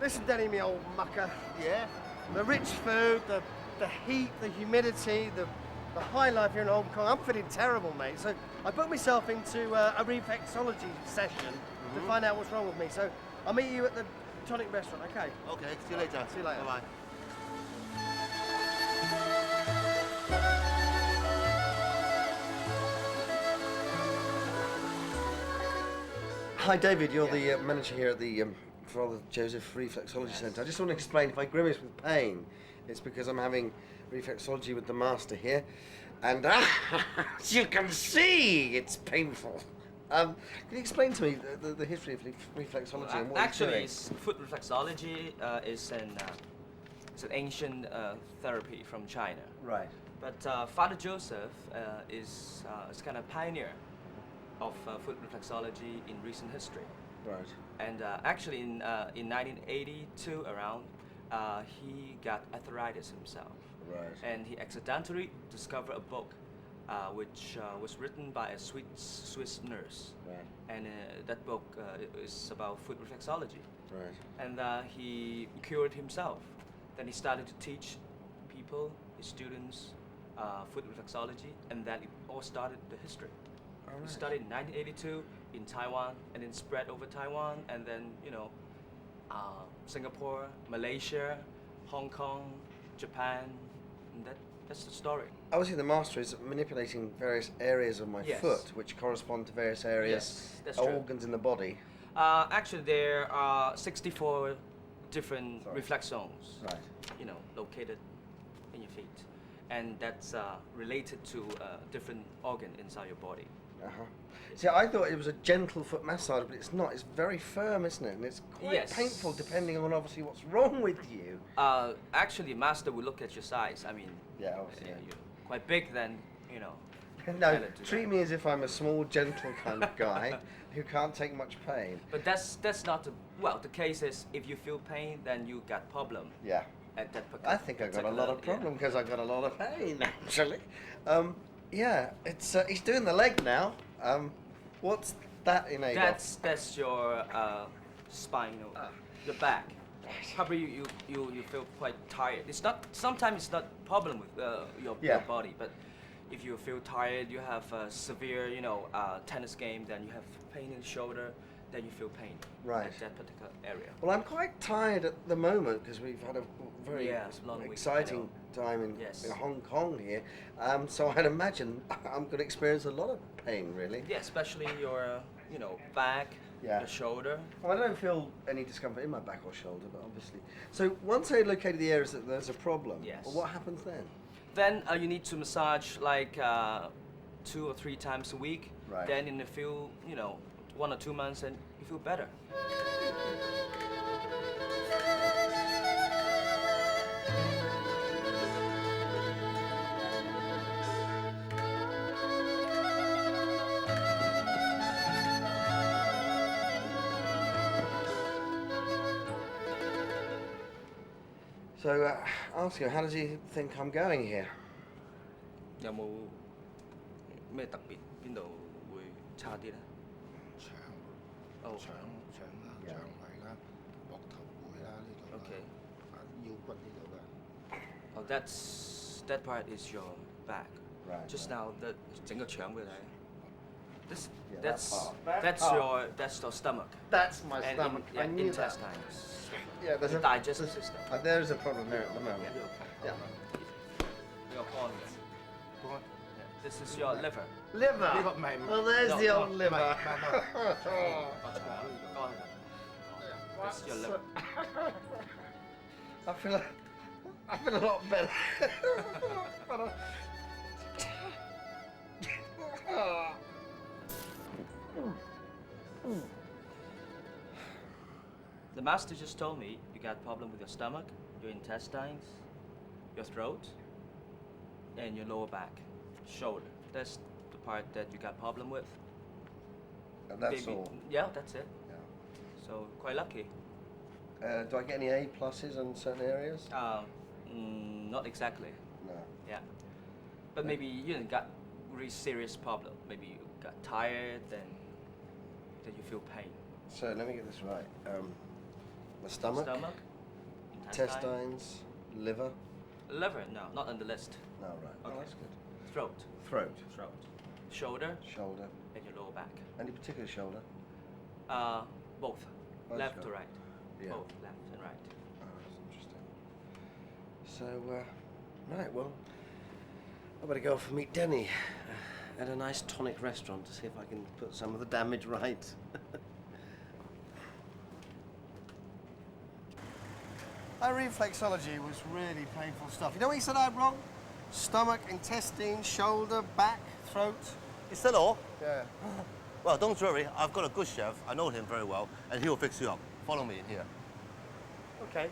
Listen, Denny, me old mucker. Yeah? The rich food, the heat, the humidity, the high life here in Hong Kong, I'm feeling terrible, mate. So I booked myself into a reflexology session to find out what's wrong with me. So I'll meet you at the Tonic restaurant, okay? Okay, see you later. See you later. Bye-bye. Hi David, you're the manager here at the Father Joseph Reflexology Center. I just want to explain, if I grimace with pain, it's because I'm having reflexology with the master here, and as you can see, it's painful. Can you explain to me the history of reflexology and what Actually, it's foot reflexology is an ancient therapy from China. Right. But Father Joseph is kind of pioneer of foot reflexology in recent history. Right. And actually, in 1982 around, he got arthritis himself. Right. And he accidentally discovered a book which was written by a Swiss nurse. Right. And that book is about foot reflexology. Right. And he cured himself. Then he started to teach people, his students, foot reflexology, and then it all started the history. All He right. started in 1982 in Taiwan, and then spread over Taiwan, and then Singapore, Malaysia, Hong Kong, Japan, and that's the story. Obviously, the master is manipulating various areas of my Yes. foot, which correspond to various areas, Yes, that's true. organs in the body. Actually, there are 64 different reflex zones, Right. located in your feet, and that's related to different organ inside your body. Uh-huh. See, I thought it was a gentle foot massage, but it's not. It's very firm, isn't it? And it's quite Yes. painful depending on obviously what's wrong with you. Actually, master will look at your size. I mean, Yeah, obviously. you're quite big, then No, Better do treat that. me as if I'm a small, gentle kind of guy who can't take much pain. But that's not the case is if you feel pain, then you got problem Yeah. at that. I think I got a lot of problem because I got a lot of pain, actually. Yeah, it's he's doing the leg now. What's that in aid of? That's your spine, the back. Probably you feel quite tired. It's not. Sometimes it's not problem with your body, but if you feel tired, you have a severe, tennis game, then you have pain in the shoulder, then you feel pain Right. at that particular area. Well, I'm quite tired at the moment because we've had a very long week, exciting time in Hong Kong here. So I'd imagine I'm going to experience a lot of pain, really. Yeah, especially your, back, Yeah. your shoulder. Well, I don't feel any discomfort in my back or shoulder, but obviously. So once I located the areas that there's a problem, Yes. well, what happens then? Then you need to massage like 2 or 3 times a week. Right. Then in a few, 1 or 2 months, and you feel better. So, ask you, how does he think I'm going here? 有冇咩特別？邊度會差啲咧？腸、哦腸啦、腸胃啦、膊頭背啦呢度啦 Okay. 腰骨呢度啦。 Oh, that part is your back. Right. Just now, 整個腸俾你。This Yeah, that's that part. that's That your stomach. That's my And stomach. I yeah, knew that. intestines. Yeah, there's the a digestive system. There's a problem there at the moment. Yeah. Yeah. Your organs. 肝 Yeah. This is your liver. Liver. 呢個唔係 Well, there's No, the no, old liver. This is your liver. I feel a lot better. But, The master just told me you got problem with your stomach, your intestines, your throat, and your lower back, shoulder. That's the part that you got problem with. and that's Maybe- all. Yeah, that's it. Yeah. So quite lucky. Do I get any A pluses on certain areas? Not exactly. No. Yeah. But maybe you didn't got really serious problem. Maybe you got tired, then you feel pain. So let me get this right. The stomach, Stomach. intestines, liver. Liver, no, not on the list. No, right. Oh, Okay. that's good. Throat. Throat, Throat. Shoulder shoulder. and your lower back. Any particular shoulder? Both. Both Left shoulder. to right. Yeah. Both left and right. Oh, that's interesting. So, right, well, I better go off and meet Denny at a nice tonic restaurant to see if I can put some of the damage right. That reflexology was really painful stuff. You know what he said I had wrong? Stomach, intestine, shoulder, back, throat. Is that all? Yeah. Well, don't worry. I've got a good chef. I know him very well, and he'll fix you up. Follow me in here. Okay.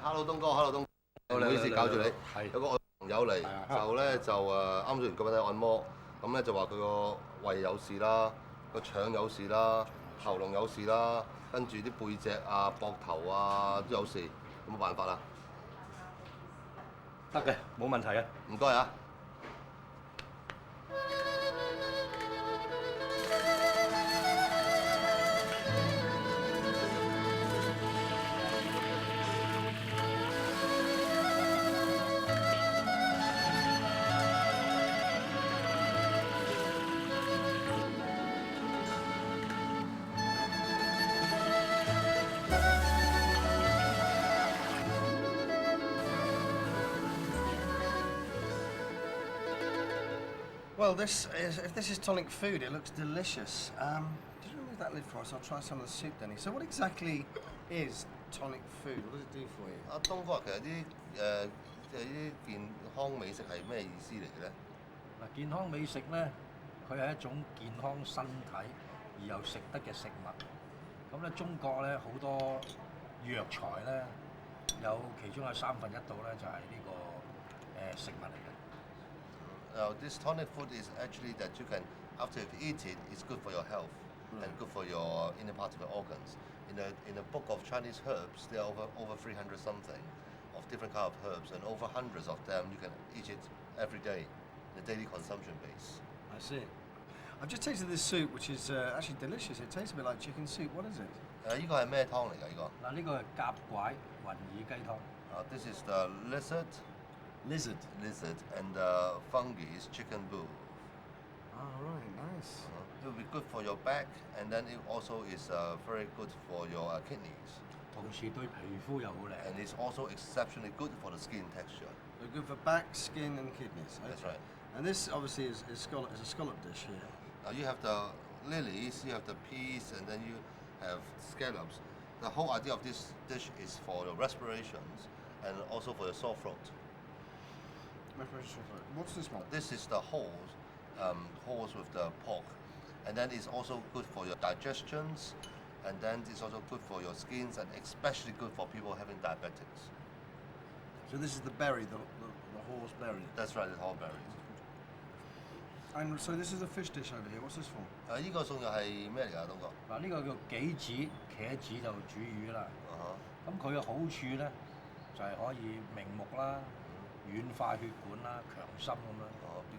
Hello，東哥，Hello，東哥，唔好意思搞住你。有個外朋友嚟，就咧就啱做完腳底按摩，咁咧就話佢個胃有事啦，個腸有事啦，喉嚨有事啦，跟住啲背脊啊、膊頭啊都有事，有冇辦法啊？得嘅，冇問題嘅。唔該啊。Well, if this is tonic food, it looks delicious. Did you remove that lid for us? I'll try some of the soup, Denny. So what exactly is tonic food? What does it do for you? 阿東哥，其實即係啲健康美食係咩意思嚟嘅咧？嗱，健康美食咧，佢係一種健康身體而又食得嘅食物。咁咧，中國咧好多藥材咧，其中有1/3度咧就係呢個食物嚟嘅。This tonic food is actually that you can, after you eat it, it's good for your health and good for your inner part of your organs. In a book of Chinese herbs, there are over 300 something of different kind of herbs, and over hundreds of them you can eat it every day, in a daily consumption base. I see. I've just tasted this soup, which is actually delicious. It tastes a bit like chicken soup. What is it? 呢個係咩湯嚟㗎？呢個？嗱，呢個係甲拐雲耳雞湯。This is the lizard, and the fungi is chicken boo. Oh, right, nice. It will be good for your back, and then it also is very good for your kidneys. 同時對皮膚又好靚。 And it's also exceptionally good for the skin texture. They're good for back, skin, and kidneys. That's Okay. right. And this obviously is a scallop dish here. You have the lilies, you have the peas, and then you have scallops. The whole idea of this dish is for your respirations and also for your sore throat. What's this one? This is the wholes with the pork, and then it's also good for your digestions, and then it's also good for your skins, and especially good for people having diabetics. So this is the berry, the horse berry. That's right, it's all berries. And so this is a fish dish over here. What's this for? 呢個餸又係咩嚟㗎，東哥？嗱，呢個叫杞子，茄子就煮魚啦。咁佢嘅好處咧，就係可以明目啦、軟化血管啦、強心咁樣。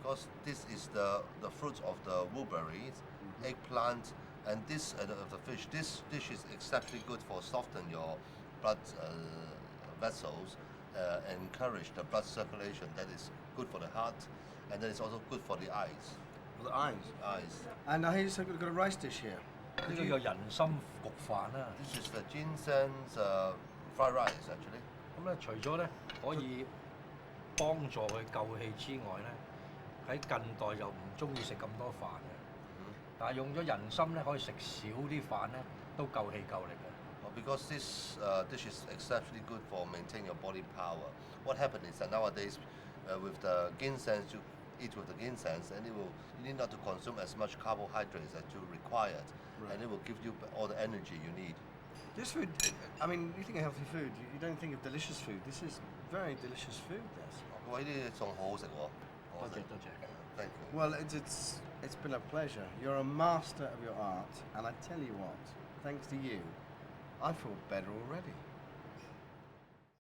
Because this is the fruit of the woolberries, eggplant, and this of the fish. This dish is exceptionally good for soften your blood vessels, encourage the blood circulation. That is good for the heart, and then it's also good for the eyes. For the eyes. Eyes. And I hear you've got a rice dish here. 呢個叫人參焗飯啦。This is the ginseng's fried rice actually. 咁咧，除咗咧可以幫助佢救氣之外咧，喺近代就唔中意食咁多飯嘅。但係用咗人參咧，可以食少啲飯咧，都夠氣夠力嘅。Because this dish is exceptionally good for maintaining your body power. What happens is that nowadays with the ginseng, you eat with the ginseng, and you need not to consume as much carbohydrates as you required, and it will give you all the energy you need. This food, I mean, you think of healthy food, you don't think of delicious food. This is very delicious food, this. 哇！呢啲餸好好食喎。多謝多謝。Thank you. Well, it's been a pleasure. You're a master of your art, and I tell you what, thanks to you, I feel better already.